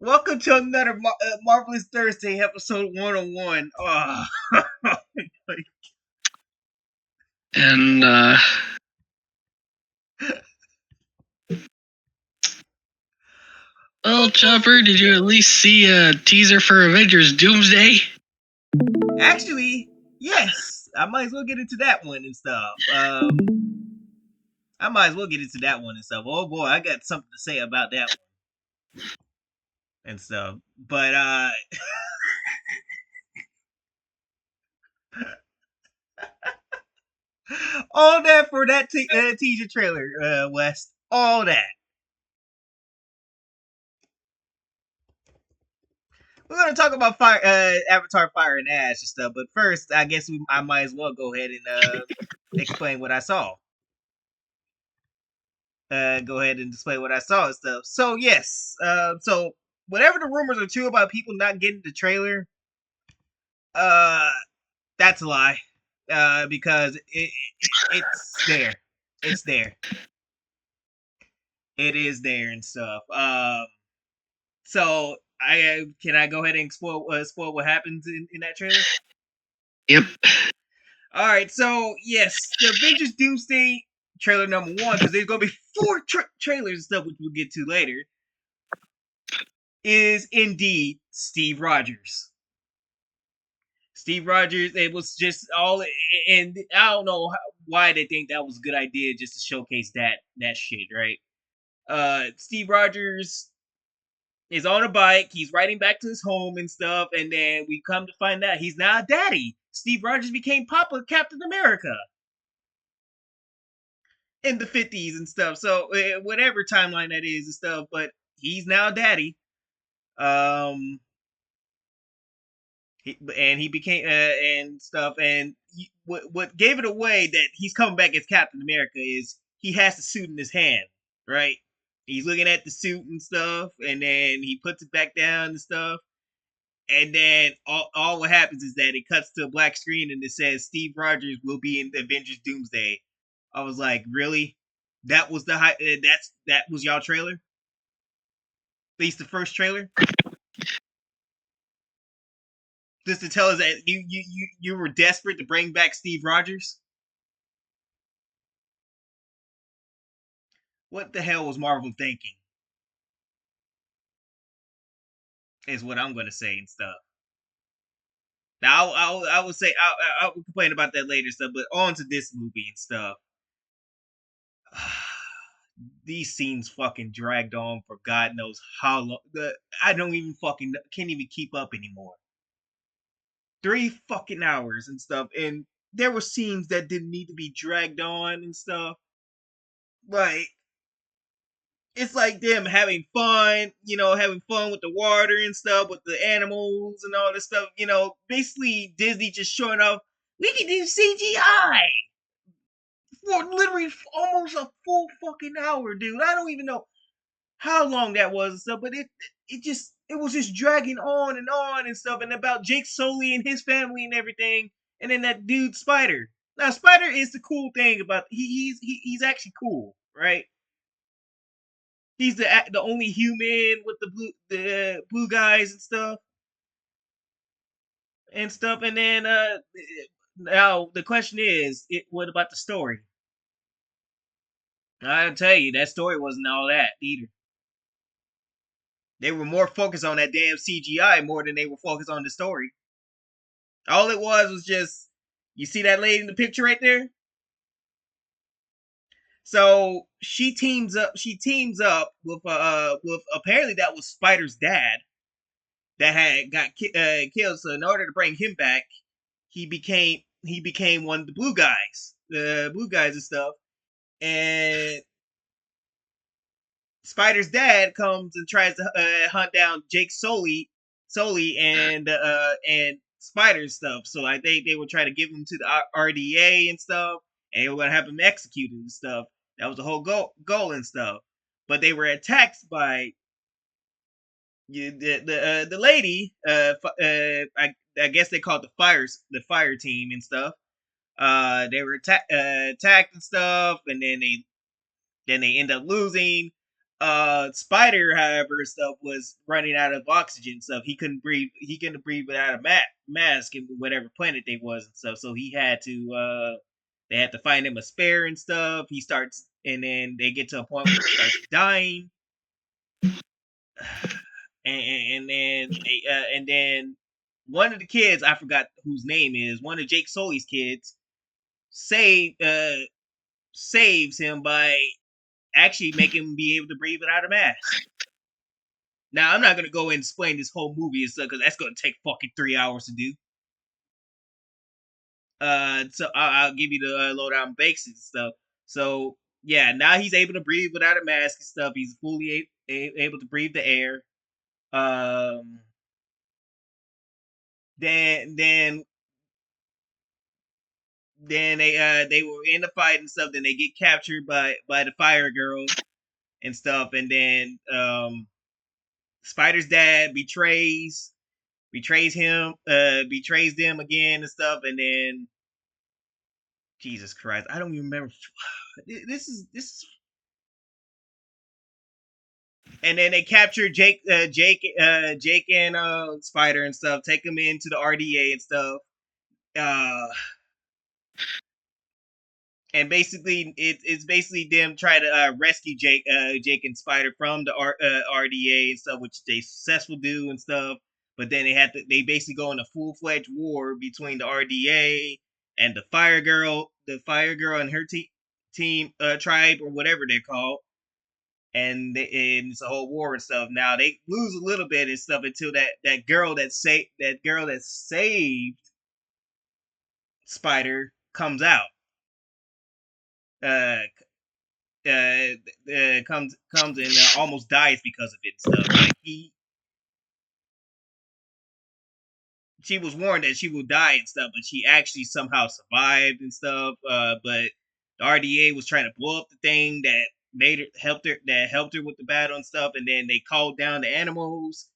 Welcome to another Marvelous Thursday, episode 101. Oh, And well, Chopper, did you at least see a teaser for Avengers Doomsday? actually, yes. I might as well get into that one and stuff. I might as well get into that one and stuff. Oh boy, I got something to say about that one and stuff. But all that for that teaser trailer, West. All that. We're gonna talk about Avatar: Fire and Ash and stuff. But first, I guess I might as well go ahead and explain what I saw. Go ahead and display what I saw and stuff. So yes, so whatever the rumors are true about people not getting the trailer, uh, that's a lie. Because it's there, it's there, it is there and stuff. So I can I go ahead and spoil what happens in that trailer? Yep. All right, so yes, the Avengers Doomsday trailer number one, because there's gonna be four trailers and stuff, which we'll get to later, is indeed Steve Rogers. Steve Rogers, it was just all, and I don't know why they think that was a good idea just to showcase that shit, right? Steve Rogers is on a bike, he's riding back to his home and stuff, and then we come to find out he's now a daddy. Steve Rogers became Papa Captain America in the 50s and stuff. So whatever timeline that is and stuff, but he's now daddy. Um, he became and stuff. And what gave it away that he's coming back as Captain America is he has the suit in his hand, right? He's looking at the suit and stuff, and then he puts it back down and stuff. And then all what happens is that it cuts to a black screen and it says Steve Rogers will be in Avengers Doomsday. I was like, really? That was the that was y'all trailer? At least the first trailer? Just to tell us that you were desperate to bring back Steve Rogers? What the hell was Marvel thinking? Is what I'm gonna say and stuff. Now I would say I will complain about that later stuff, but on to this movie and stuff. These scenes fucking dragged on for God knows how long. I don't even fucking can't even keep up anymore. 3 fucking hours and stuff, and there were scenes that didn't need to be dragged on and stuff. Like it's like them having fun, having fun with the water and stuff, with the animals and all this stuff. Basically Disney just showing off. We can do CGI for literally almost a full fucking hour, dude. I don't even know how long that was and stuff, but it was just dragging on and stuff, and about Jake Sully and his family and everything, and then that dude Spider. Now Spider is the cool thing about he's actually cool, right? He's the only human with the blue guys and stuff, and then now the question is, what about the story? I'll tell you, that story wasn't all that either. They were more focused on that damn CGI more than they were focused on the story. All it was just, you see that lady in the picture right there? So she teams up. She teams up with apparently that was Spider's dad that had got killed. So in order to bring him back, he became one of the blue guys and stuff. And Spider's dad comes and tries to hunt down Jake Sully and Spider stuff. So I think they would try to give him to the RDA and stuff, and they were gonna have him executed and stuff. That was the whole goal and stuff. But they were attacked by the lady. I guess they called the fire team and stuff. They were attacked and stuff, and then they end up losing. Spider, however, stuff was running out of oxygen stuff. He couldn't breathe. He couldn't breathe without a mask in whatever planet they was and stuff. So he had to. They had to find him a spare and stuff. He starts, and then they get to a point where he starts dying, and then one of the kids, I forgot whose name is, one of Jake Sully's kids, saves him by actually making him be able to breathe without a mask. Now, I'm not gonna go and explain this whole movie and stuff because that's gonna take fucking 3 hours to do. So I'll give you the lowdown basics and stuff. So yeah, now he's able to breathe without a mask and stuff. He's fully able to breathe the air. Um, then then then they were in the fight and stuff. Then they get captured by the fire girl and stuff. And then Spider's dad betrays him, betrays them again and stuff. And then Jesus Christ, I don't even remember. This is. And then they capture Jake and Spider and stuff. Take them into the RDA and stuff. Uh, and basically, it's basically them trying to rescue Jake and Spider from the RDA and stuff, which they successfully do and stuff. But then they basically go in a full fledged war between the RDA and the Fire Girl and her team tribe or whatever they're called. And it's a whole war and stuff. Now they lose a little bit and stuff until that girl that saved Spider comes out. Uh, comes and almost dies because of it and stuff. Like she was warned that she would die and stuff, but she actually somehow survived and stuff. But the RDA was trying to blow up the thing that helped her with the battle and stuff, and then they called down the animals,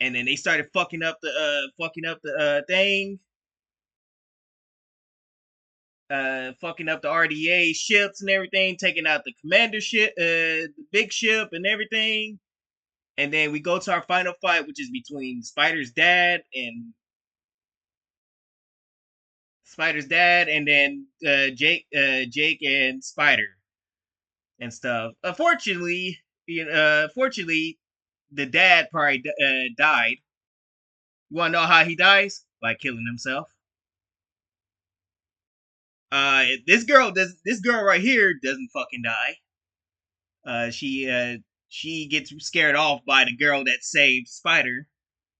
and then they started fucking up the thing, fucking up the RDA ships and everything, taking out the commander ship, the big ship and everything. And then we go to our final fight, which is between Spider's dad, and then Jake and Spider and stuff. Fortunately, the dad probably died. You want to know how he dies? By killing himself. This girl right here doesn't fucking die. She gets scared off by the girl that saved Spider.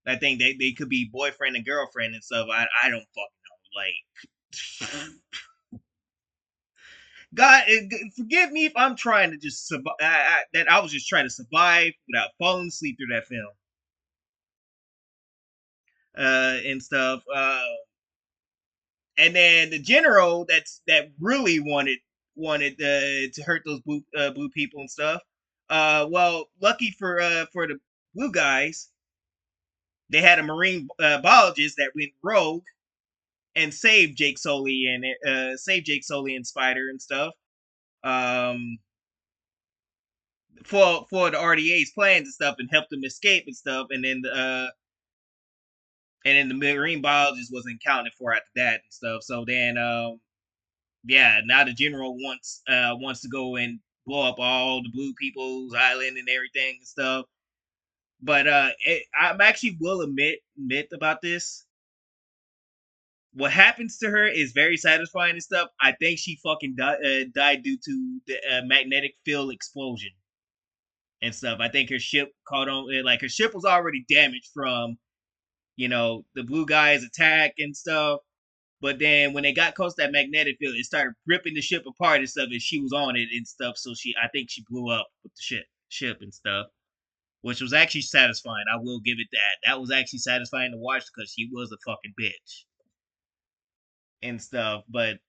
I think they could be boyfriend and girlfriend and stuff. I don't fucking know. Like, God, forgive me if I'm trying to just survive. That I was just trying to survive without falling asleep through that film, and stuff. And then the general that really wanted to hurt those blue people and stuff. Well, lucky for the blue guys, they had a marine biologist that went rogue and saved Jake Sully and Spider and stuff. Um, for the RDA's plans and stuff, and helped them escape and stuff. And then the marine biologist wasn't accounted for after that and stuff. So then yeah, now the general wants to go and blow up all the blue people's island and everything and stuff. But I'm actually will admit about this. What happens to her is very satisfying and stuff. I think she fucking died due to the magnetic field explosion and stuff. I think her ship caught on, like her ship was already damaged from the blue guys' attack and stuff. But then when they got close to that magnetic field, it started ripping the ship apart and stuff, and she was on it and stuff. So I think she blew up with the ship and stuff, which was actually satisfying. I will give it that. That was actually satisfying to watch because she was a fucking bitch and stuff. But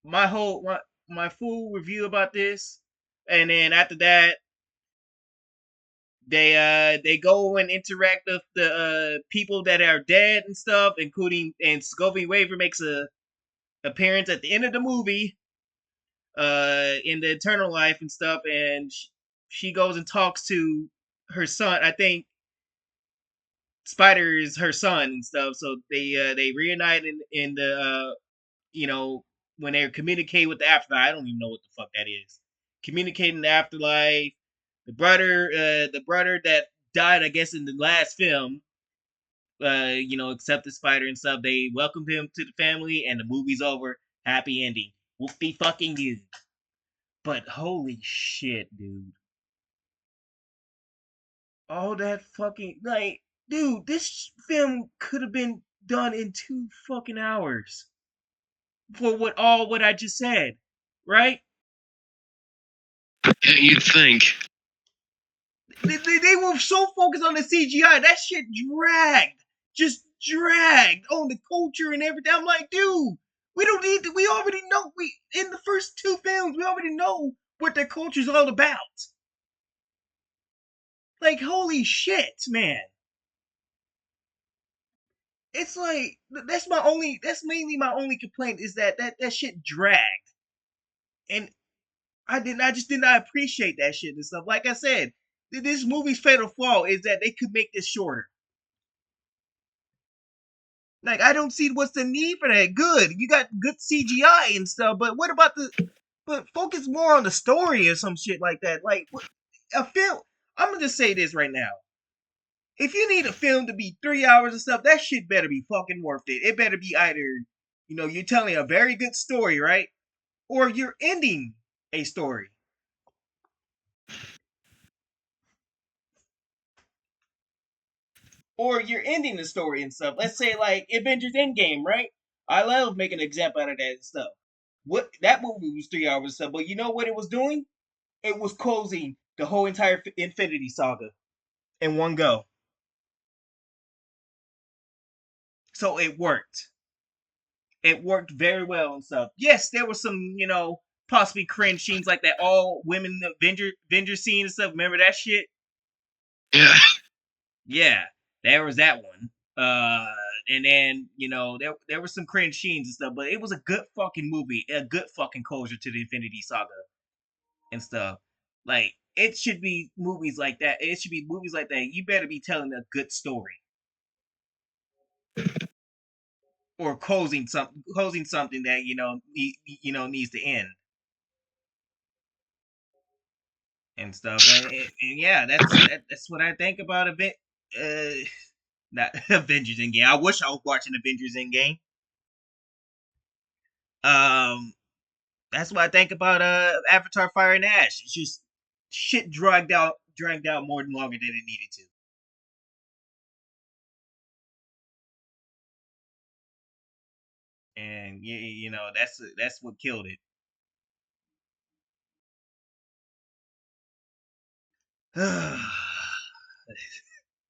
my full review about this, and then after that, they go and interact with the people that are dead and stuff, including, and Scobie Waver makes a appearance at the end of the movie, in the Eternal Life and stuff, and she goes and talks to her son. I think Spider is her son and stuff. So they reunite in the you know, when they communicate with the afterlife. I don't even know what the fuck that is. Communicating the afterlife. The brother that died, I guess, in the last film, accepted Spider and stuff. They welcomed him to the family, and the movie's over. Happy ending. Whoopie fucking you. But holy shit, dude. All that fucking like, dude, this film could have been done in 2 fucking hours for what I just said, right? Yeah, you'd think. They were so focused on the CGI. That shit dragged. Just dragged on the culture and everything. I'm like, dude, we don't need to, we already know. We in the first 2 films, we already know what their culture's all about. Like, holy shit, man. It's like that's mainly my only complaint is that shit dragged. And I just did not appreciate that shit and stuff. Like I said, this movie's fatal flaw is that they could make this shorter. Like, I don't see what's the need for that. Good, you got good CGI and stuff, but what about but focus more on the story or some shit like that. Like, a film. I'm gonna just say this right now. If you need a film to be 3 hours and stuff, that shit better be fucking worth it. It better be either, you're telling a very good story, right? Or you're ending a story. Or you're ending the story and stuff. Let's say like Avengers Endgame, right? I love making an example out of that and stuff. What that movie was 3 hours and stuff, but you know what it was doing? It was closing the whole entire Infinity Saga in one go. So it worked. It worked very well and stuff. Yes, there was some, possibly cringe scenes like that all women Avenger scene and stuff. Remember that shit? Yeah. Yeah, there was that one. And then there were some cringe scenes and stuff, but it was a good fucking movie, a good fucking closure to the Infinity Saga and stuff. Like, it should be movies like that. It should be movies like that. You better be telling a good story or closing something that needs to end and stuff. And yeah, that's what I think about event. Not Avengers Endgame. I wish I was watching Avengers Endgame. Um, that's what I think about Avatar: Fire and Ash. It's just shit dragged out more than longer than it needed to. And that's what killed it.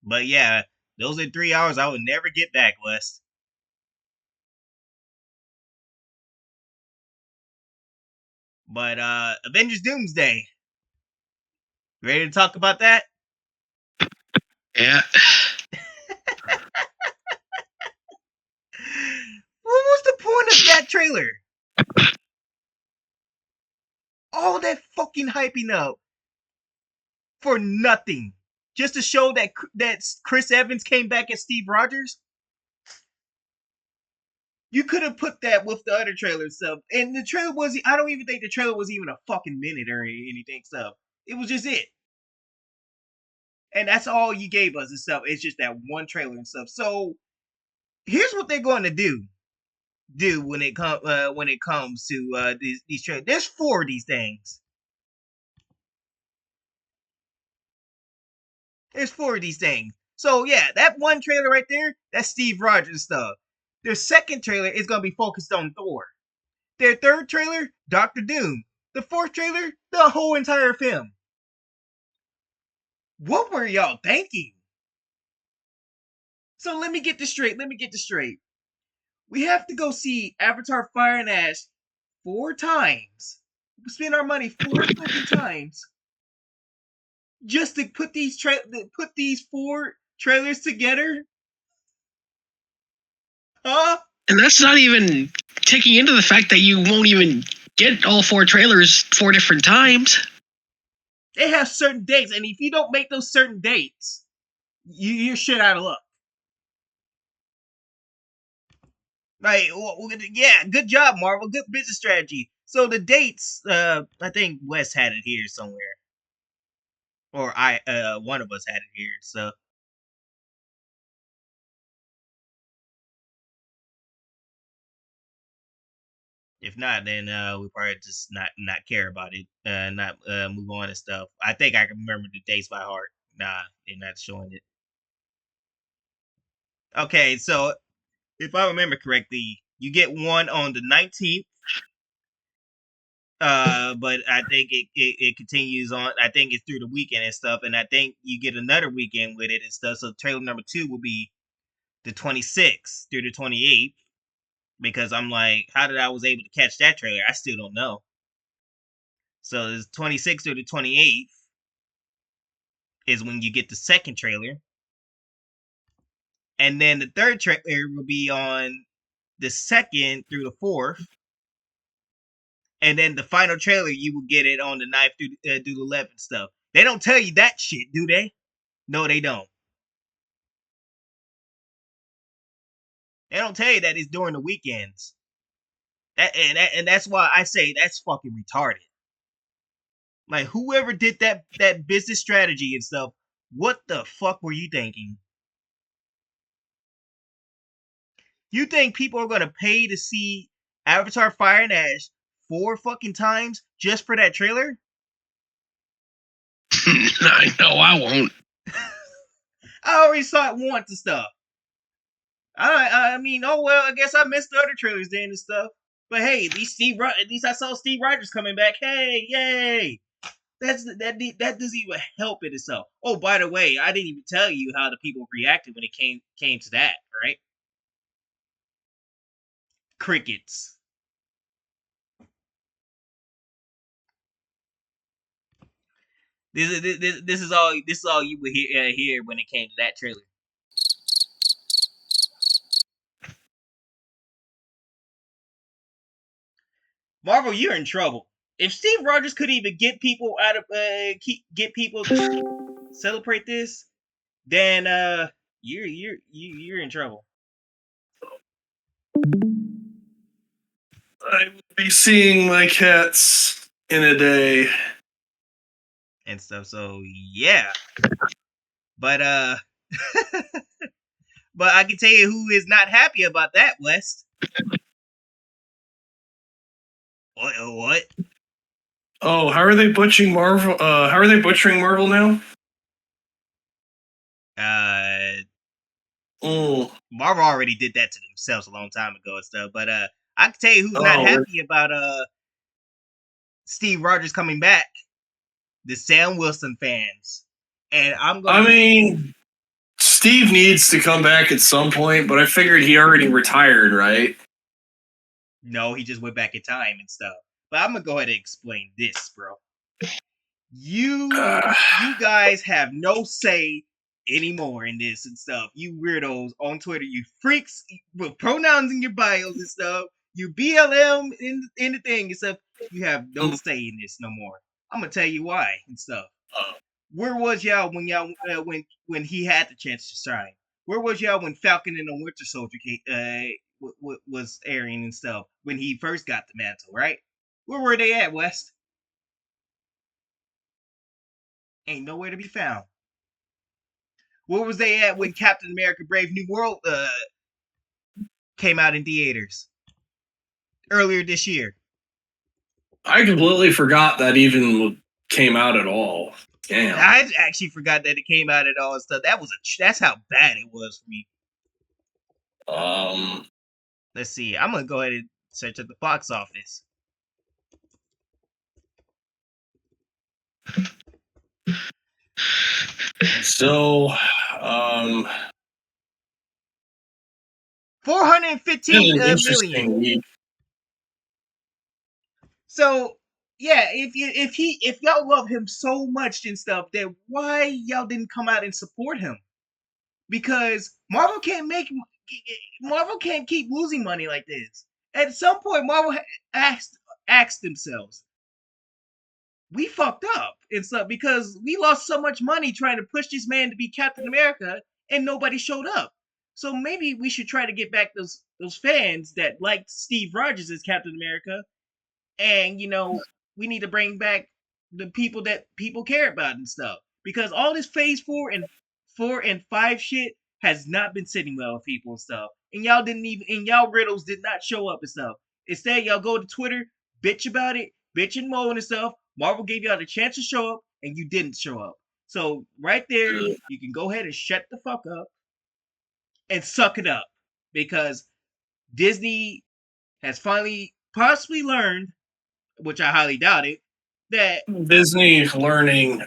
But yeah, those are 3 hours I would never get back, West. But Avengers Doomsday. Ready to talk about that? Yeah. What was the point of that trailer? All that fucking hyping up for nothing. Just to show that Chris Evans came back as Steve Rogers? You could have put that with the other trailer stuff. And the trailer was I don't even think the trailer was even a fucking minute or anything stuff. It was just it. And that's all you gave us and stuff. It's just that one trailer and stuff. So here's what they're going to do when it comes to these trailers. There's 4 of these things. There's 4 of these things. So yeah, that one trailer right there, that's Steve Rogers stuff. Their second trailer is gonna be focused on Thor. Their third trailer, Doctor Doom. The fourth trailer, the whole entire film. What were y'all thinking? So let me get this straight. We have to go see Avatar: Fire and Ash 4 times. We spend our money 4 fucking times just to put these 4 trailers together. Huh? And that's not even taking into the fact that you won't even get all 4 trailers 4 different times. They have certain dates, and if you don't make those certain dates, you're shit out of luck. Like, yeah, good job, Marvel. Good business strategy. So the dates, I think Wes had it here somewhere, or one of us had it here. So if not, then we probably just not care about it, not move on and stuff. I think I can remember the dates by heart. Nah, they're not showing it. Okay, so if I remember correctly, you get one on the 19th. But I think it continues on. I think it's through the weekend and stuff, and I think you get another weekend with it and stuff. So trailer number 2 will be the 26th through the 28th. Because I'm like, how did I was able to catch that trailer? I still don't know. So it's 26th through the 28th is when you get the second trailer, and then the third trailer will be on the 2nd through the 4th. And then the final trailer, you will get it on the 9th through the 11th stuff. They don't tell you that shit, do they? No, they don't. They don't tell you that it's during the weekends. And that's why I say that's fucking retarded. Like whoever did that business strategy and stuff, what the fuck were you thinking? You think people are gonna pay to see Avatar: Fire and Ash 4 fucking times just for that trailer? I know I won't. I already saw it once and stuff. I mean, oh well, I guess I missed the other trailers then and stuff. But hey, at least I saw Steve Rogers coming back. Hey, yay! That doesn't even help it itself. Oh, by the way, I didn't even tell you how the people reacted when it came to that, right? Crickets. This is all you would hear when it came to that trailer. Marvel, you're in trouble. If Steve Rogers could even get people out of get people to celebrate this, then you're in trouble. I will be seeing my cats in a day. And stuff. So yeah. But but I can tell you who is not happy about that, West. What? Oh, how are they butchering Marvel? How are they butchering Marvel now? Marvel already did that to themselves a long time ago and stuff. But I can tell you who's not happy about Steve Rogers coming back. The Sam Wilson fans. And I mean, Steve needs to come back at some point, but I figured he already retired, right? No, he just went back in time and stuff. But I'm gonna go ahead and explain this, bro. You guys have no say anymore in this and stuff. You weirdos on Twitter, you freaks with pronouns in your bios and stuff. You BLM in the thing and stuff. You have no say in this no more. I'm gonna tell you why and stuff. Where was y'all when he had the chance to shine? Where was y'all when Falcon and the Winter Soldier was airing and stuff when he first got the mantle, right? Where were they at, West? Ain't nowhere to be found. Where was they at when Captain America: Brave New World came out in theaters earlier this year? I completely forgot that even came out at all. Damn. I actually forgot that it came out at all and stuff. That's how bad it was for me. Let's see. I'm gonna go ahead and search at the box office. So, 415 million. So yeah, if y'all love him so much and stuff, then why y'all didn't come out and support him? Because Marvel can't keep losing money like this. At some point, Marvel asked themselves, we fucked up and stuff because we lost so much money trying to push this man to be Captain America and nobody showed up. So maybe we should try to get back those fans that liked Steve Rogers as Captain America, and we need to bring back the people that people care about and stuff because all this Phase 4 and 5 shit has not been sitting well with people and stuff, and y'all didn't even and y'all riddles did not show up and stuff. Instead, y'all go to Twitter, bitch about it, bitch and moan and stuff. Marvel gave y'all the chance to show up, and you didn't show up. So right there, you can go ahead and shut the fuck up and suck it up because Disney has finally possibly learned, which I highly doubt it, that Disney learning.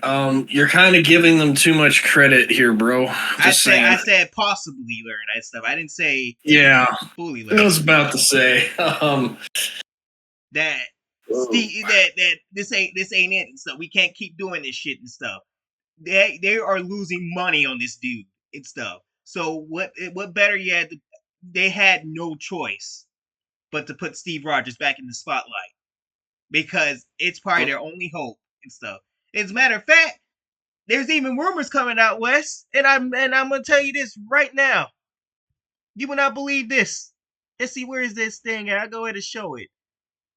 You're kind of giving them too much credit here, bro. I said possibly learn that stuff. I didn't say fully learn. I was about to say that that this ain't it and stuff. We can't keep doing this shit and stuff. They are losing money on this dude and stuff. So what better yet? They had no choice but to put Steve Rogers back in the spotlight because it's probably their only hope and stuff. As a matter of fact, there's even rumors coming out, Wes, and I'm gonna tell you this right now. You will not believe this. Let's see, where is this thing? I'll go ahead and show it.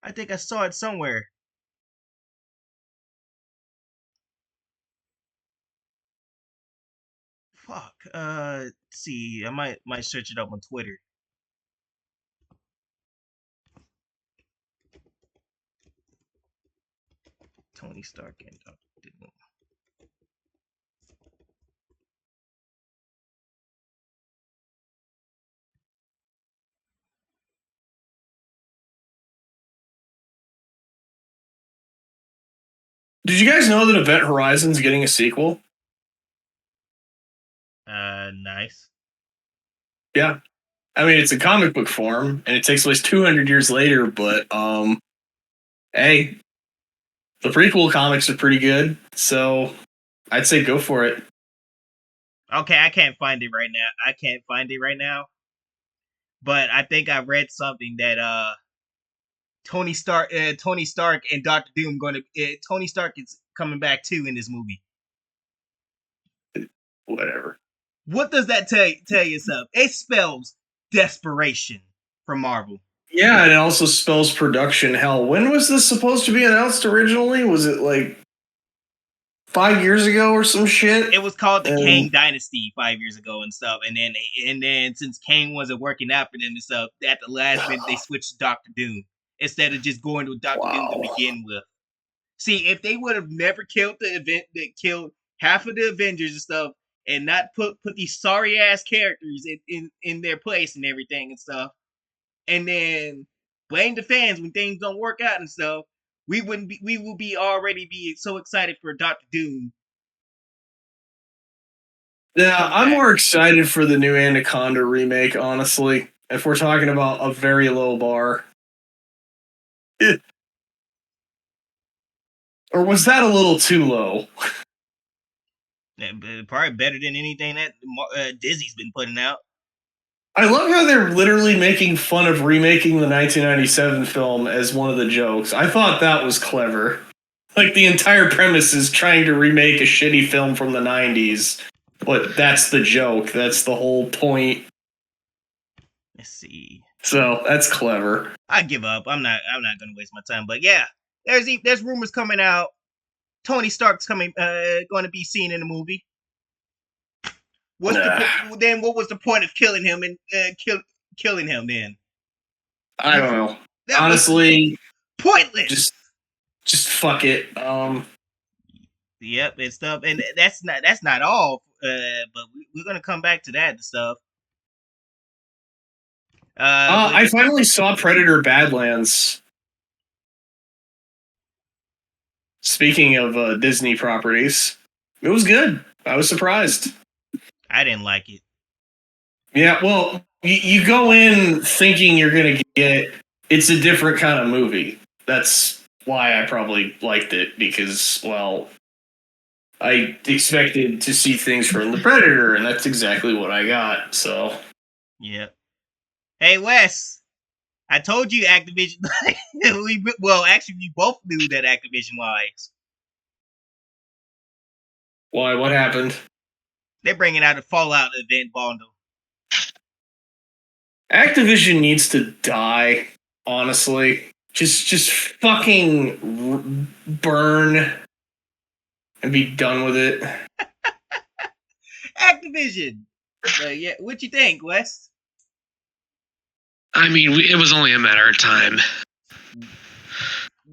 I think I saw it somewhere. Fuck. Let's see. I might search it up on Twitter. Tony Stark and Dr. Doom. Did you guys know that Event Horizon's getting a sequel? Nice. Yeah. I mean, it's a comic book form, and it takes place 200 years later, but, hey, the prequel comics are pretty good, so I'd say go for it. Okay, I can't find it right now. But I think I read something that Tony Stark and Doctor Doom Tony Stark is coming back too in this movie. Whatever. What does that tell you something? It spells desperation for Marvel. Yeah, and it also spells production hell. When was this supposed to be announced originally? Was it like 5 years ago or some shit? It was called the Kang Dynasty 5 years ago and stuff. And then since Kang wasn't working out for them and stuff, at the last minute they switched to Doctor Doom instead of just going to Doctor Doom to begin with. See, if they would have never killed the event that killed half of the Avengers and stuff, and not put these sorry ass characters in their place and everything and stuff, and then blame the fans when things don't work out and stuff, we will already be so excited for Doctor Doom. Yeah, I'm more excited for the new Anaconda remake, honestly. If we're talking about a very low bar. Or was that a little too low? Probably better than anything that Disney's been putting out. I love how they're literally making fun of remaking the 1997 film as one of the jokes. I thought that was clever. Like, the entire premise is trying to remake a shitty film from the 90s. But that's the joke. That's the whole point. Let's see. So, that's clever. I give up. I'm not going to waste my time. But yeah, there's rumors coming out. Tony Stark's going to be seen in the movie. What was the point of killing him and killing him then? I don't know. That honestly, pointless. Just fuck it. Yep, and stuff, and that's not all. But we're gonna come back to that and stuff. I finally saw Predator Badlands. Speaking of Disney properties, it was good. I was surprised. I didn't like it. Yeah, well, you go in thinking you're going to get... It's a different kind of movie. That's why I probably liked it, because, well, I expected to see things from The Predator, and that's exactly what I got, so... Yep. Hey, Wes, I told you Activision... well, actually, we both knew that Activision lies. Why? What happened? They're bringing out a Fallout event bundle. Activision needs to die. Honestly, just fucking burn and be done with it. Activision. Yeah, what you think, Wes? I mean, it was only a matter of time.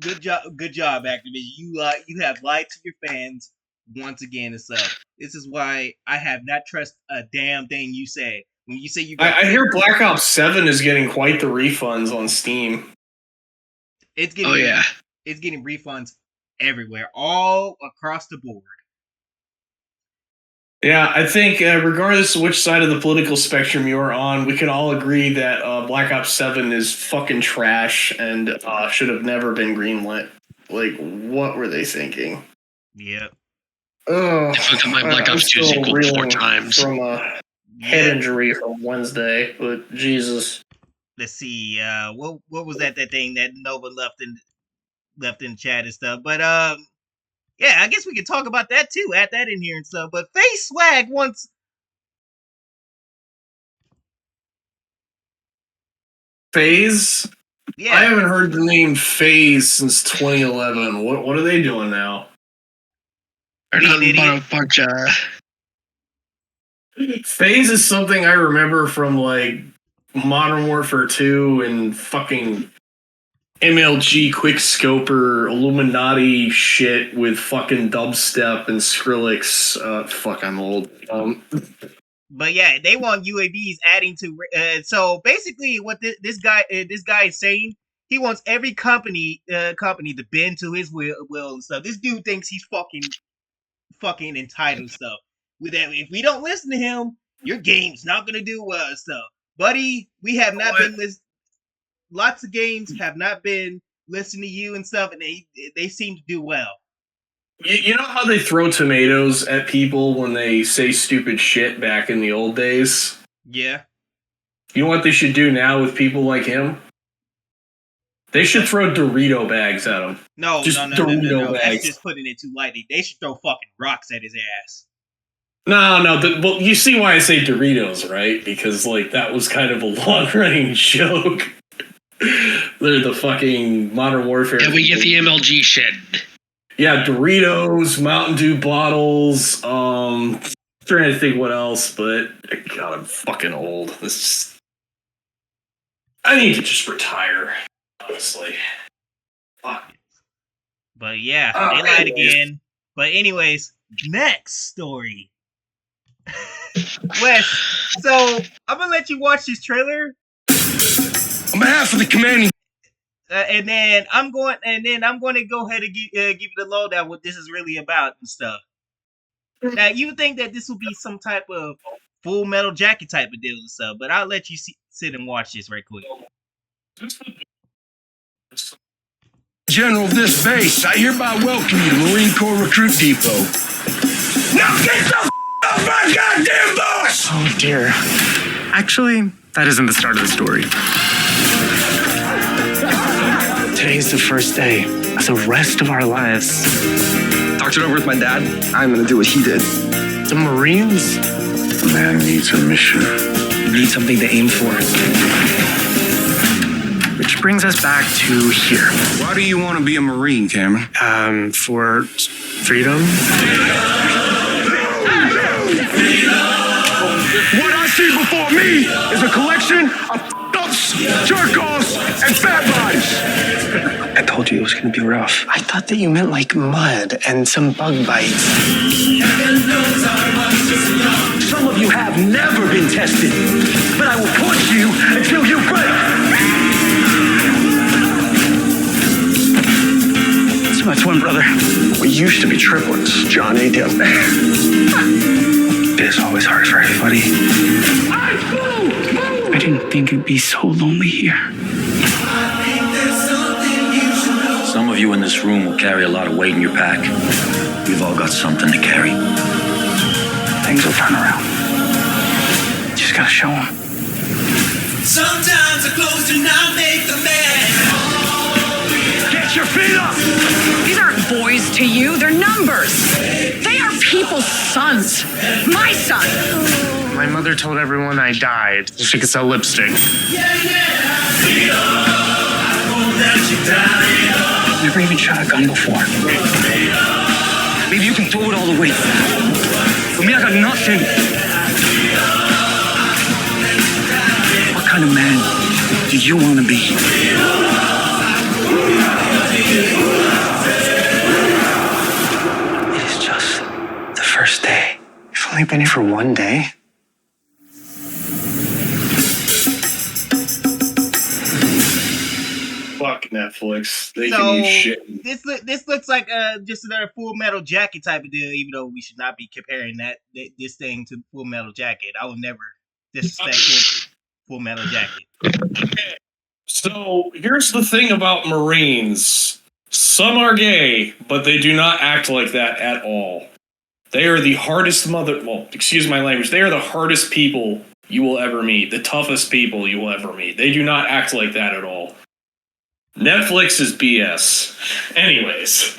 Good job, Activision. You have lied to your fans once again and stuff. This is why I have not trusted a damn thing you say. When you say you got I hear Black Ops 7 is getting quite the refunds on Steam. it's getting it's getting refunds everywhere, all across the board. Yeah, I think regardless of which side of the political spectrum you're on, we can all agree that Black Ops 7 is fucking trash and should have never been greenlit. Like, what were they thinking? Yep. Oh, I fucked up my Black Ops 2 sequel 4 times. From a head injury from Wednesday, but Jesus. Let's see. What was that thing that Nova left in the chat and stuff? But yeah, I guess we could talk about that too. Add that in here and stuff. But Face Swag wants. FaZe? Yeah. I haven't heard the name FaZe since 2011. What are they doing now? They're nothing but a bunch of... FaZe is something I remember from like Modern Warfare 2 and fucking MLG Quickscoper Illuminati shit with fucking dubstep and Skrillex. Fuck, I'm old. But yeah, they want UAVs adding to. So basically, what this guy is saying, he wants every company to bend to his will and stuff. This dude thinks he's fucking entitled stuff. With that, if we don't listen to him, your game's not gonna do well and stuff, buddy. We have not been listening. Lots of games have not been listening to you and stuff, and they seem to do well. You know how they throw tomatoes at people when they say stupid shit back in the old days? Yeah. You know what they should do now with people like him? They should throw Dorito bags at him. No. Dorito bags. That's just putting it too lightly. They should throw fucking rocks at his ass. No. Well, you see why I say Doritos, right? Because like that was kind of a long-running joke. They're the fucking Modern Warfare. Yeah, we get the MLG shit. Yeah, Doritos, Mountain Dew bottles. Trying to think what else, but God, I'm fucking old. I need to just retire, honestly. Fuck. But yeah, they lied again. But anyways, next story. Wes, so I'm gonna let you watch this trailer. On behalf of the commanding. And then I'm going to go ahead and give you the lowdown what this is really about and stuff. Now you would think that this will be some type of Full Metal Jacket type of deal and stuff, but I'll let you sit and watch this right quick. General of this base, I hereby welcome you to Marine Corps Recruit Depot. Now get the off my goddamn boss! Oh dear. Actually, that isn't the start of the story. Today's the first day of the rest of our lives. Talked it over with my dad. I'm gonna do what he did. The Marines? The man needs a mission. Need something to aim for. Which brings us back to here. Why do you want to be a Marine, Cameron? For freedom. What I see before me is a collection of f***ups, jerk-offs, and fat bodies. I told you it was gonna be rough. I thought that you meant like mud and some bug bites. Some of you have never been tested, but I will push you until you break. It's my twin brother. We used to be triplets, John A. Dale. It is always hard for everybody. I didn't think it'd be so lonely here. Some of you in this room will carry a lot of weight in your pack. We've all got something to carry. Things will turn around. Just gotta show them. Sometimes the clothes do not make the man. Get your feet up! These aren't boys' to you, they're numbers. They are people's sons. My son. My mother told everyone I died so she could sell lipstick. Never even shot a gun before. Maybe you can throw it all away. For me, I got nothing. What kind of man do you want to be? It is just the first day. You've only been here for one day. Fuck Netflix. They So can use shit. this looks like just another Full Metal Jacket type of deal. Even though we should not be comparing this thing to Full Metal Jacket. I will never disrespect Full Metal Jacket. Okay. So here's the thing about Marines. Some are gay, but they do not act like that at all. They are the hardest excuse my language. They are the hardest people you will ever meet. The toughest people you will ever meet. They do not act like that at all. Netflix is BS. Anyways.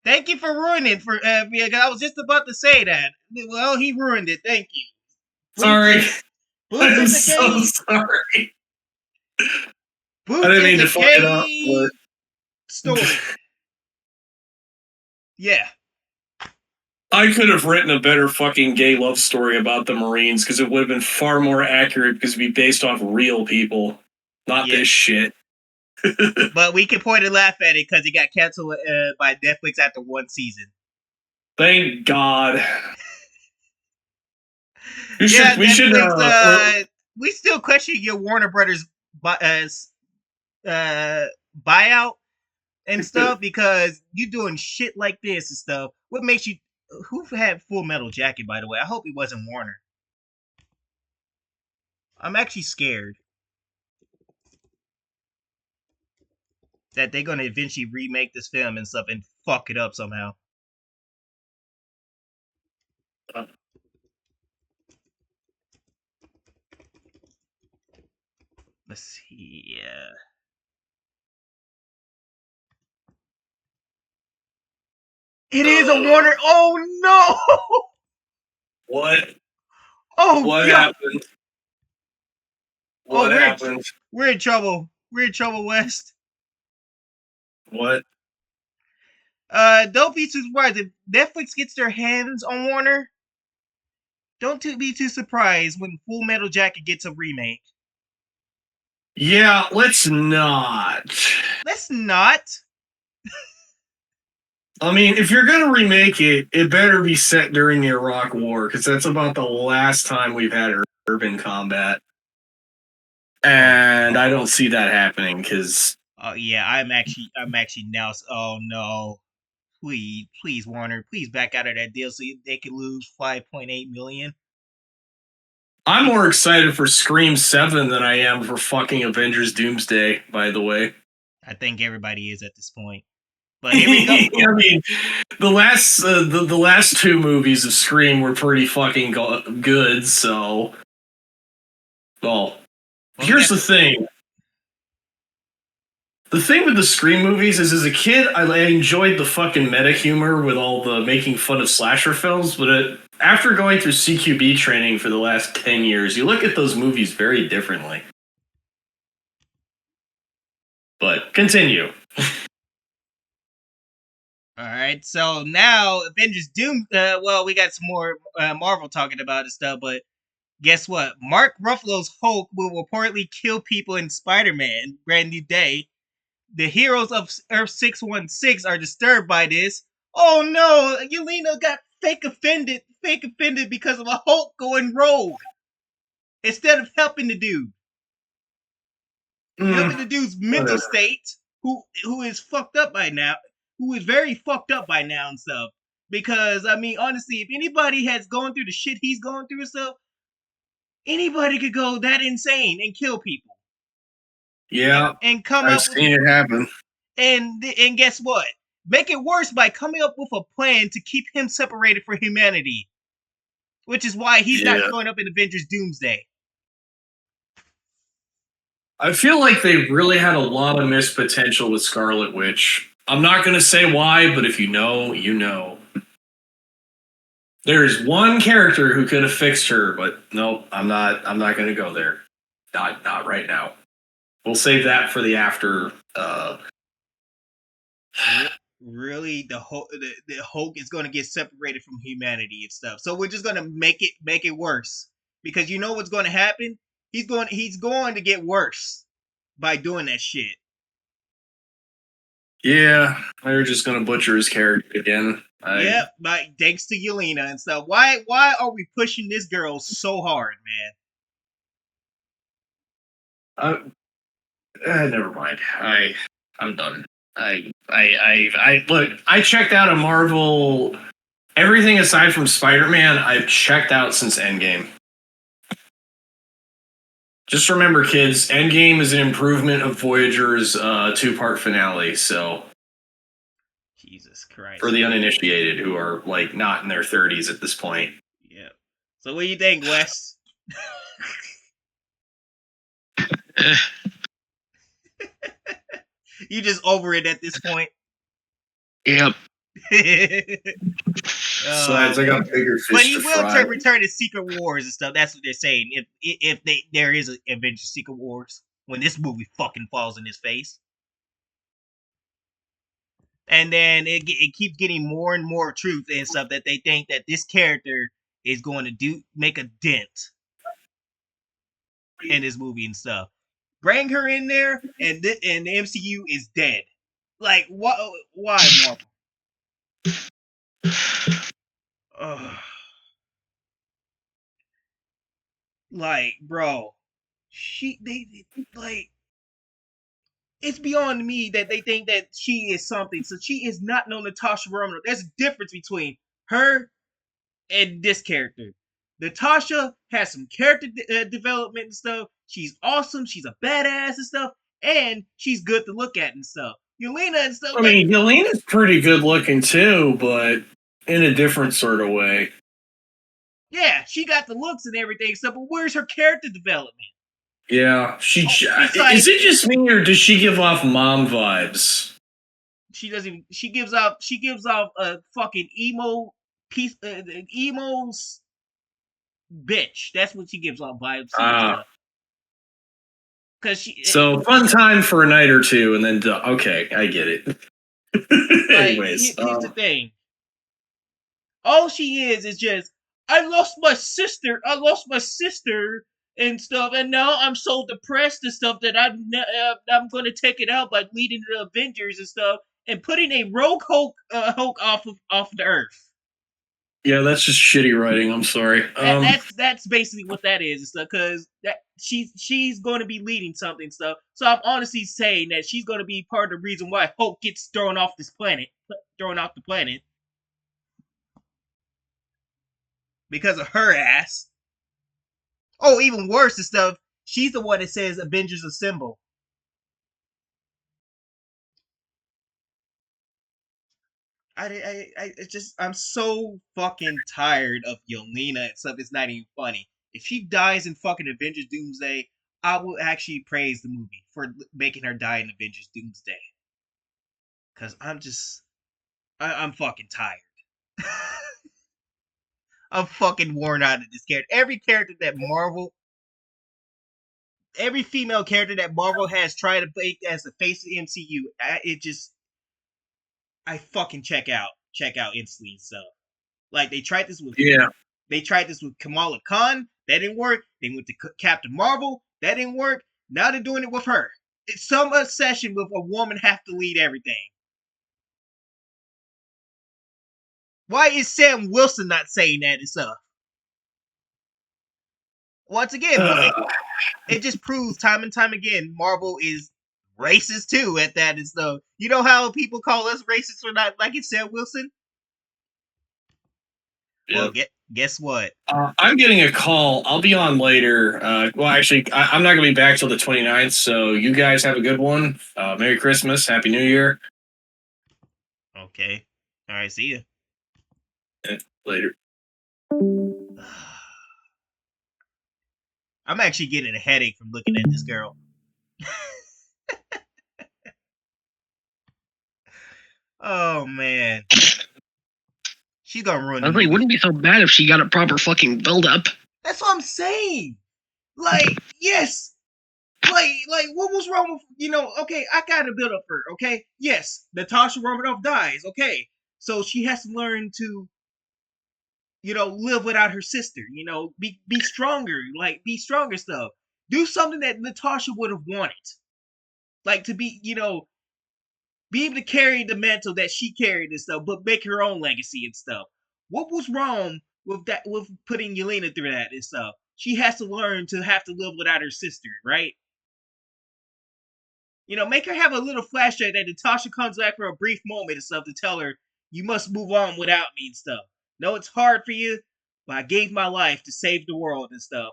Thank you for ruining it for me. I was just about to say that. Well, he ruined it. Thank you. Sorry. Boots I'm so sorry. I didn't mean to fuck it up. But... Story. Yeah. I could have written a better fucking gay love story about the Marines because it would have been far more accurate because it'd be based off real people, not this shit. But we can point and laugh at it because it got canceled by Netflix after one season. Thank God. We still question your Warner Brothers buyout and stuff because you doing shit like this and stuff. What makes you? Who had Full Metal Jacket, by the way? I hope it wasn't Warner. I'm actually scared that they're gonna eventually remake this film and stuff and fuck it up somehow. Let's see. It is a Warner. Oh no! What? Oh, what God. happened? What happened? We're in trouble. We're in trouble, West. What? Don't be too surprised if Netflix gets their hands on Warner. Don't be too surprised when Full Metal Jacket gets a remake. Yeah, let's not. Let's not. I mean, if you're gonna remake it, it better be set during the Iraq War, because that's about the last time we've had urban combat. And I don't see that happening, because... Oh, yeah, I'm actually now... Oh, no. Please, Warner, please back out of that deal so they can lose $5.8 million. I'm more excited for Scream 7 than I am for fucking Avengers Doomsday, by the way. I think everybody is at this point. But here we go. I mean, the last two movies of Scream were pretty fucking good, so... Well, here's the thing. The thing with the Scream movies is, as a kid, I enjoyed the fucking meta humor with all the making fun of slasher films, but after going through CQB training for the last 10 years, you look at those movies very differently. But, continue. Alright, so now Avengers Doom... well, we got some more Marvel talking about and stuff, but guess what? Mark Ruffalo's Hulk will reportedly kill people in Spider-Man Brand New Day. The heroes of Earth 616 are disturbed by this. Oh no, Yelena got fake offended because of a Hulk going rogue. Instead of helping the dude. Helping the dude's mental state, who is fucked up by now. Who is very fucked up by now and stuff. Because, I mean, honestly, if anybody has gone through the shit he's going through and stuff, anybody could go that insane and kill people. Yeah, and come I've seen it happen. And guess what? Make it worse by coming up with a plan to keep him separated from humanity. Which is why he's not showing up in Avengers Doomsday. I feel like they really had a lot of missed potential with Scarlet Witch. I'm not going to say why, but if you know, you know. There is one character who could have fixed her, but nope, I'm not going to go there. Not right now. We'll save that for the after. Really, the Hulk is going to get separated from humanity and stuff. So we're just going to make it worse, because you know what's going to happen. He's going to get worse by doing that shit. Yeah, they're just going to butcher his character again. Yep, like thanks to Yelena and stuff. Why are we pushing this girl so hard, man? Never mind. I'm done. Look. I checked out of Marvel. Everything aside from Spider-Man, I've checked out since Endgame. Just remember, kids, Endgame is an improvement of Voyager's 2-part finale. So, Jesus Christ, for the uninitiated who are like not in their 30s at this point. Yeah. So, what do you think, Wes? You just over it at this point. Yep. Besides, I got bigger fish. But he will return to Secret Wars and stuff. That's what they're saying. If there is an Avengers Secret Wars when this movie fucking falls in his face, and then it keeps getting more and more truth and stuff that they think that this character is going to make a dent in this movie and stuff. Bring her in there, and the MCU is dead. Like, what? Why, Marvel? Like, bro, it's beyond me that they think that she is something. So she is not no Natasha Romanoff. There's a difference between her and this character. Natasha has some character development and stuff. She's awesome. She's a badass and stuff. And she's good to look at and stuff. Yelena and stuff. I mean, Yelena's pretty good looking too, but in a different sort of way. Yeah, she got the looks and everything, so but where's her character development? Yeah, is it just me or does she give off mom vibes? She doesn't. She gives off a fucking emo piece, emo's bitch. That's what she gives off vibes. Because so fun time for a night or two, and then okay, I get it. Anyways, here's the thing. All she is just, I lost my sister and stuff, and now I'm so depressed and stuff that I'm going to take it out by leading the Avengers and stuff and putting a rogue Hulk off the Earth. Yeah, that's just shitty writing. I'm sorry. That's basically what that is, because that she's going to be leading something stuff. So I'm honestly saying that she's going to be part of the reason why Hulk gets thrown off the planet. Because of her ass. Oh, even worse and stuff, she's the one that says Avengers Assemble. I'm so fucking tired of Yelena and stuff. It's not even funny. If she dies in fucking Avengers Doomsday, I will actually praise the movie for making her die in Avengers Doomsday. Cause I'm fucking tired. I'm fucking worn out of this character. Every female character that Marvel has tried to make as the face of the MCU, I fucking check out instantly. So, like, they tried this with Kamala Khan, that didn't work. They went to Captain Marvel, that didn't work. Now they're doing it with her. It's some obsession with a woman have to lead everything. Why is Sam Wilson not saying that and stuff? Once again, it just proves time and time again Marvel is racist too at that and stuff. You know how people call us racist for not liking Sam Wilson? Well, guess what? I'm getting a call. I'll be on later. Well, actually, I'm not going to be back till the 29th, so you guys have a good one. Merry Christmas. Happy New Year. Okay. All right, see ya. Later. I'm actually getting a headache from looking at this girl. Oh man, she's gonna ruin I the was like, movie. wouldn't be so bad if she got a proper fucking build up. That's what I'm saying. Like, yes. Like, what was wrong with, okay, I gotta build up for her, okay? Yes, Natasha Romanoff dies, okay. So she has to learn to, live without her sister, be stronger, like, be stronger stuff. Do something that Natasha would have wanted. Like, to be able to carry the mantle that she carried and stuff, but make her own legacy and stuff. What was wrong with that, with putting Yelena through that and stuff? She has to learn to have to live without her sister, right? Make her have a little flashback that Natasha comes back for a brief moment and stuff to tell her, you must move on without me and stuff. No, it's hard for you, but I gave my life to save the world and stuff.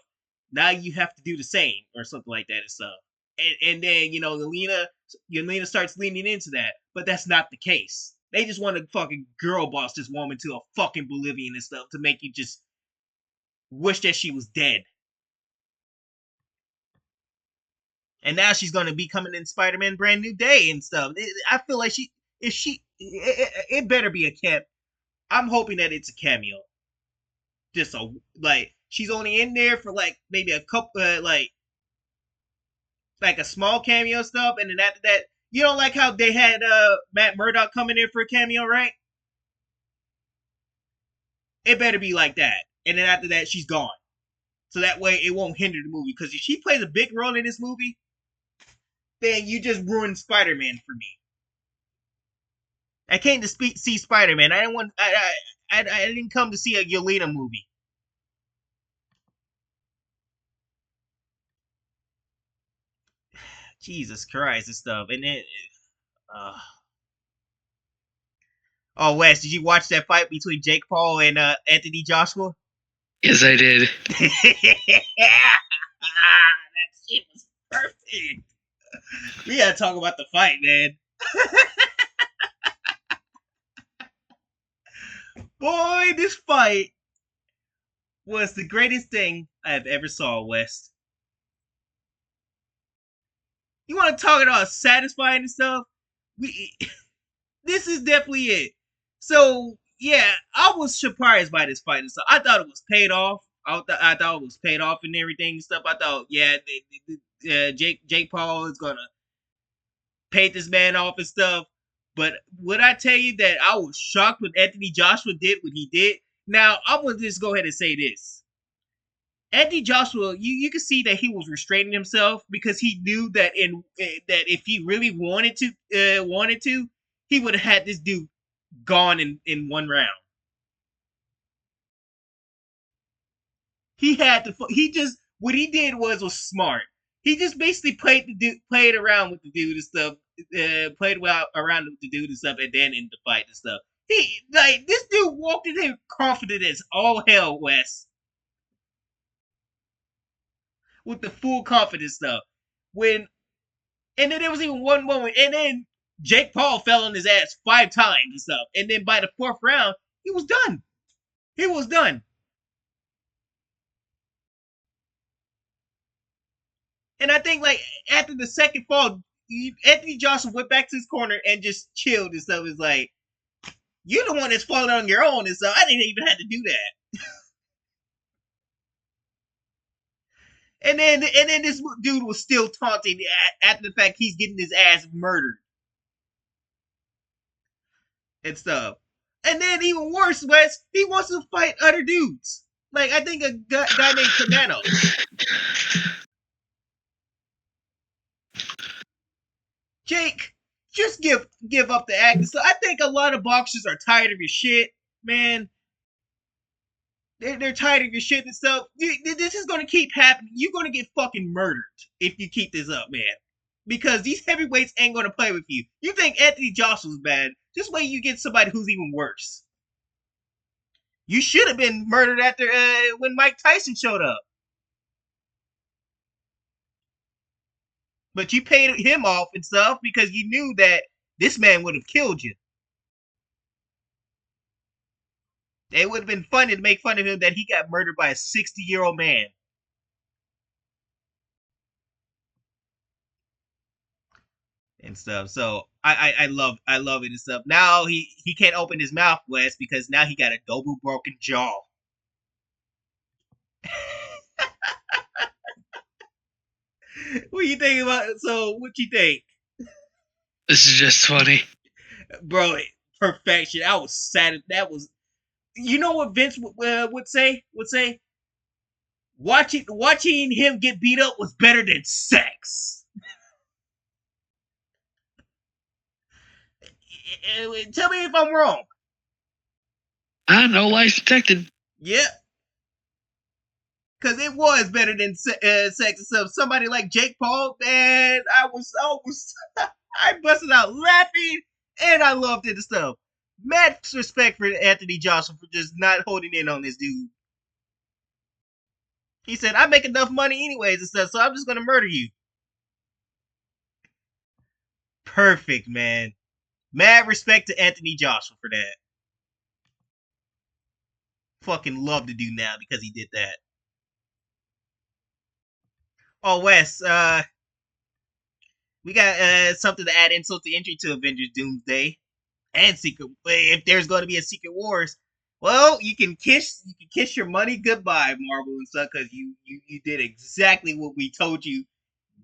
Now you have to do the same or something like that and stuff. And then, Yelena starts leaning into that, but that's not the case. They just want to fucking girl boss this woman to a fucking Bolivian and stuff to make you just wish that she was dead. And now she's gonna be coming in Spider-Man Brand New Day and stuff. I feel like it better be a camp. I'm hoping that it's a cameo. Just she's only in there for like maybe a couple, like a small cameo stuff, and then after that, you don't like how they had Matt Murdock coming in for a cameo, right? It better be like that, and then after that, she's gone. So that way, it won't hinder the movie. Because if she plays a big role in this movie, then you just ruined Spider-Man for me. I came to see Spider-Man. I didn't want. I didn't come to see a Yelena movie. Jesus Christ and stuff. And then, oh, Wes, did you watch that fight between Jake Paul and Anthony Joshua? Yes, I did. That shit was perfect. We gotta talk about the fight, man. Boy, this fight was the greatest thing I have ever saw, West. You want to talk about satisfying and stuff? This is definitely it. So yeah, I was surprised by this fight and stuff. I thought it was paid off. I thought it was paid off and everything and stuff. I thought, yeah, Jake Paul is gonna pay this man off and stuff. But would I tell you that I was shocked when Anthony Joshua did what he did? Now I'm gonna just go ahead and say this. Anthony Joshua, you can see that he was restraining himself because he knew that that if he really wanted to, he would have had this dude gone in one round. He had to. He just what he did was smart. He just basically played around with the dude and stuff, played around with the dude and stuff, and then in the fight and stuff. This dude walked in there confident as all hell, Wes, with the full confidence stuff. And then there was even one moment, and then Jake Paul fell on his ass 5 times and stuff, and then by the 4th round, he was done. He was done. And I think like after the second fall, Anthony Joshua went back to his corner and just chilled and stuff. It's like, you're the one that's falling on your own and stuff. I didn't even have to do that. And then this dude was still taunting after the fact he's getting his ass murdered and stuff. And then even worse, Wes, he wants to fight other dudes. Like I think a guy named Canano. Jake, just give up the act. So I think a lot of boxers are tired of your shit, man. They're tired of your shit and stuff. This is gonna keep happening. You're gonna get fucking murdered if you keep this up, man. Because these heavyweights ain't gonna play with you. You think Anthony Joshua's bad? Just wait you get somebody who's even worse. You should have been murdered after when Mike Tyson showed up. But you paid him off and stuff because you knew that this man would have killed you. It would have been funny to make fun of him that he got murdered by a 60-year-old man. and stuff. So I love it and stuff. Now he can't open his mouth, Wes, because now he got a double broken jaw. What you think about? So what you think, This is just funny. bro? Perfection. I was sad. That was. You know what Vince would say? Watching him get beat up was better than sex. Tell me if I'm wrong. No lies detected. Yeah. Because it was better than sex and stuff. Somebody like Jake Paul, man, I busted out laughing, and I loved it and stuff. Mad respect for Anthony Joshua for just not holding in on this dude. He said, I make enough money anyways and stuff, so I'm just going to murder you. Perfect, man. Mad respect to Anthony Joshua for that. Fucking love the dude now because he did that. Oh, Wes, we got something to add insult to injury to Avengers Doomsday and Secret. If there's going to be a Secret Wars, well, you can kiss your money goodbye, Marvel and stuff, because you did exactly what we told you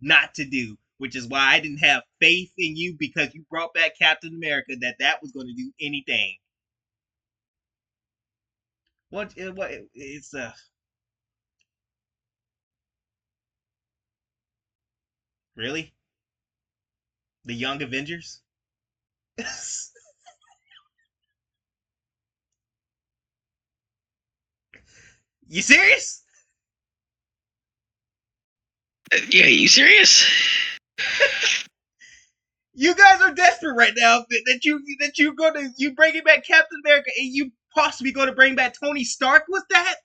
not to do, which is why I didn't have faith in you, because you brought back Captain America that was going to do anything. What it's really the Young Avengers? You serious? Yeah, you serious? You guys are desperate right now that you bringing back Captain America and you possibly going to bring back Tony Stark with that?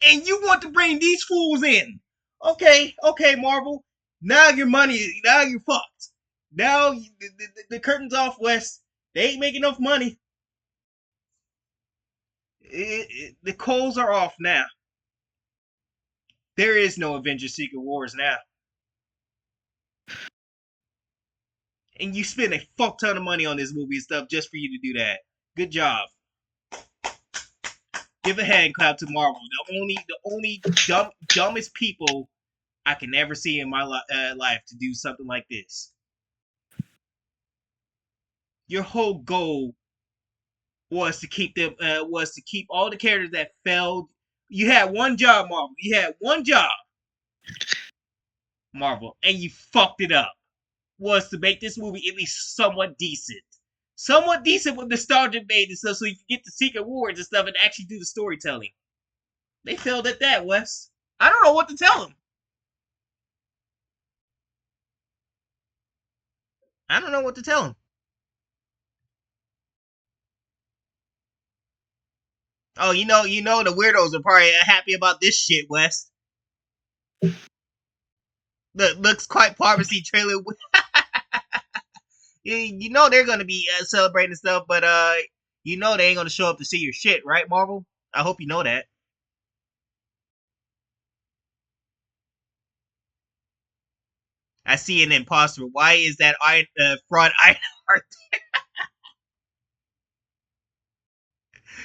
And you want to bring these fools in? Okay, Marvel. Now you're fucked. Now the curtain's off, West. They ain't making enough money. The coals are off now. There is no Avengers Secret Wars now. And you spend a fuck ton of money on this movie and stuff just for you to do that. Good job. Give a hand clap to Marvel. The only dumbest people I can ever see in my life to do something like this. Your whole goal was to keep all the characters that failed. You had one job, Marvel. You had one job, Marvel, and you fucked it up. Was to make this movie at least somewhat decent. Somewhat decent with nostalgia made and stuff, so you can get the Secret Wars and stuff and actually do the storytelling. They failed at that, Wes. I don't know what to tell them. I don't know what to tell them. Oh, you know the weirdos are probably happy about this shit, Wes. Looks quite pharmacy trailer. You know they're gonna be celebrating stuff, but you know they ain't gonna show up to see your shit, right, Marvel? I hope you know that. I see an imposter. Why is that fraud Ironheart?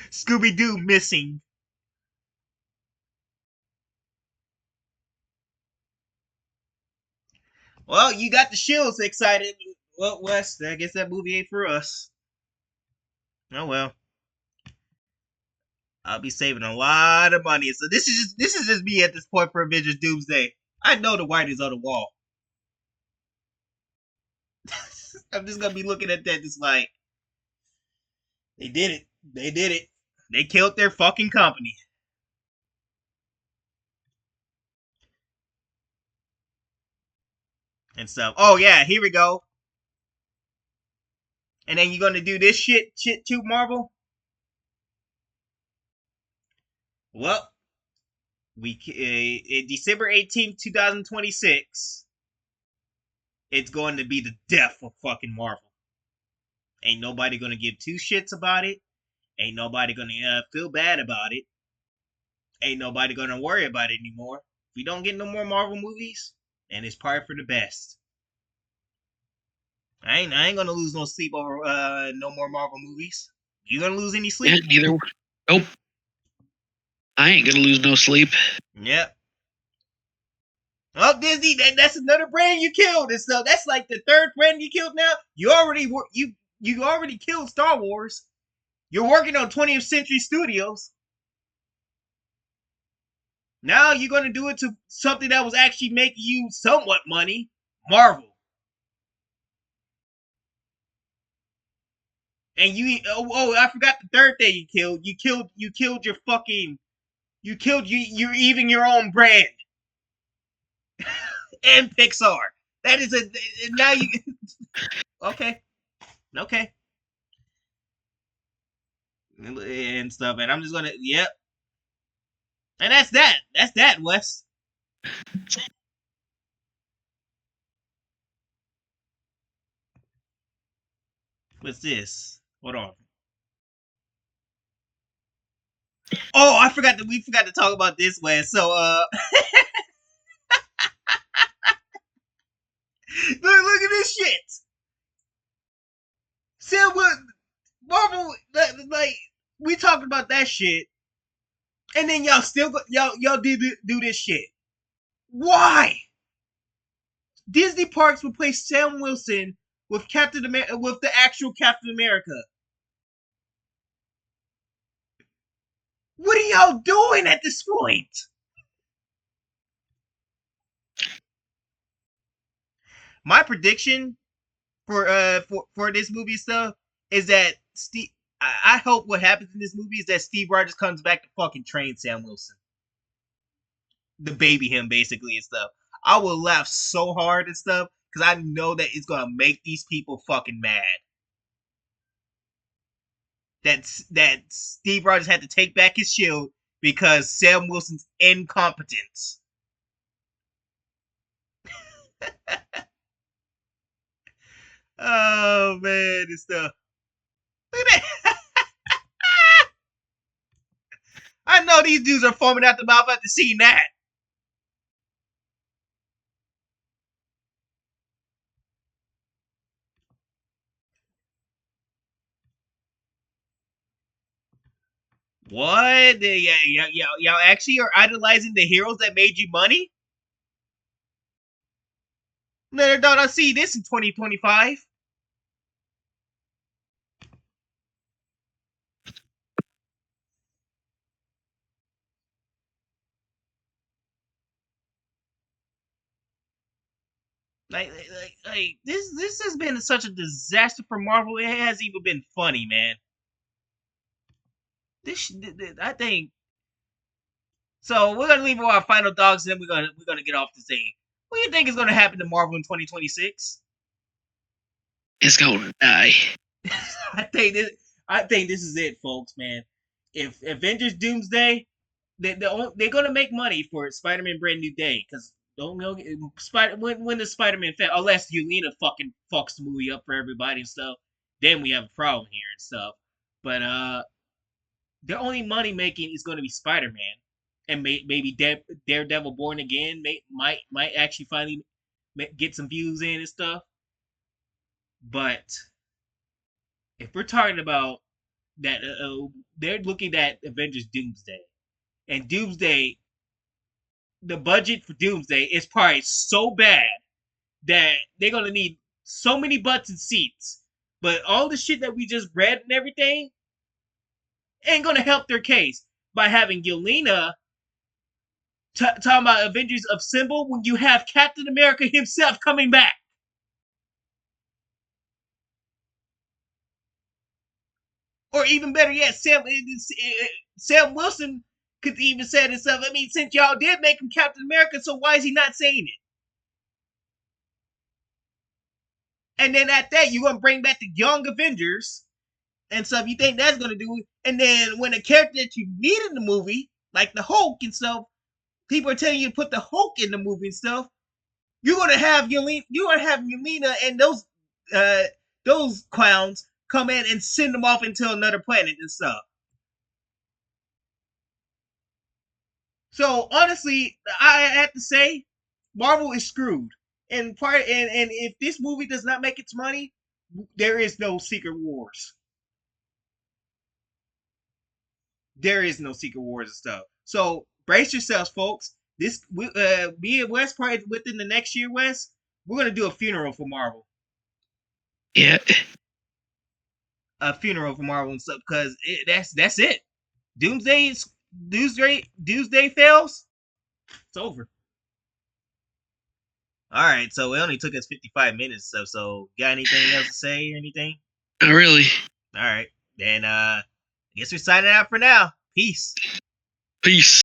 Scooby Doo missing. Well, you got the Shields excited. Well, Wes, I guess that movie ain't for us. Oh well. I'll be saving a lot of money. So this is just me at this point for Avengers Doomsday. I know the writing's on the wall. I'm just gonna be looking at that just like they did it. They did it. They killed their fucking company. And stuff. Oh yeah, here we go. And then you're gonna do this shit too, Marvel? Well, December 18th, 2026, it's going to be the death of fucking Marvel. Ain't nobody gonna give two shits about it. Ain't nobody gonna feel bad about it. Ain't nobody gonna worry about it anymore. If we don't get no more Marvel movies, then it's probably for the best. I ain't gonna lose no sleep over no more Marvel movies. You gonna lose any sleep? Yeah, neither. Nope. I ain't gonna lose no sleep. Yep. Oh, Disney, that's another brand you killed, and so that's like the third brand you killed now. You already killed Star Wars. You're working on 20th Century Studios. Now you're gonna do it to something that was actually making you somewhat money, Marvel. And I forgot the third thing you killed. You killed your fucking. You're even your own brand. And Pixar. That is now you. Okay. And stuff, and I'm just gonna, yep. And that's that, Wes. What's this? Hold on. Oh, we forgot to talk about this, Wes. So, look at this shit. Sam, Marvel, like, we talked about that shit, and then y'all still y'all do this shit. Why? Disney Parks replaced Sam Wilson with with the actual Captain America. What are y'all doing at this point? My prediction for this movie stuff is that Steve. I hope what happens in this movie is that Steve Rogers comes back to fucking train Sam Wilson, the baby him basically and stuff. I will laugh so hard and stuff because I know that it's gonna make these people fucking mad. That Steve Rogers had to take back his shield because Sam Wilson's incompetence. Oh man, this stuff. Look at that. I know these dudes are foaming out the mouth after seeing that. What? Y'all actually are idolizing the heroes that made you money? Never thought I'd see this in 2025. Like this has been such a disaster for Marvel. It hasn't even been funny, man. I think. So we're gonna leave our final dogs, and then we're gonna get off the thing. What do you think is gonna happen to Marvel in 2026? It's gonna die. I think this is it, folks. Man, if Avengers Doomsday, they're gonna make money for Spider-Man Brand New Day because don't know when the Spider-Man unless Yelena fucking fucks the movie up for everybody and stuff, then we have a problem here and stuff. But their only money making is going to be Spider-Man, and maybe Daredevil Born Again might actually finally get some views in and stuff. But if we're talking about that, they're looking at Avengers Doomsday, and Doomsday, the budget for Doomsday is probably so bad that they're gonna need so many butts and seats. But all the shit that we just read and everything ain't gonna help their case by having Yelena talking about Avengers Assemble when you have Captain America himself coming back. Or even better yet, Sam Wilson could even say himself, I mean, since y'all did make him Captain America, so why is he not saying it? And then at that, you're gonna bring back the Young Avengers and stuff. You think that's gonna do it? And then when a character that you need in the movie, like the Hulk and stuff, people are telling you to put the Hulk in the movie and stuff. You're gonna have Yelena and those clowns come in and send them off into another planet and stuff. So honestly, I have to say, Marvel is screwed. And if this movie does not make its money, there is no Secret Wars. There is no Secret Wars and stuff. So brace yourselves, folks. Me and Wes, probably within the next year, Wes, we're gonna do a funeral for Marvel. Yeah. A funeral for Marvel and stuff, because that's it. Doomsday fails. It's over. All right, so it only took us 55 minutes. So got anything else to say? Anything? Not really. All right, then I guess we're signing out for now. Peace. Peace.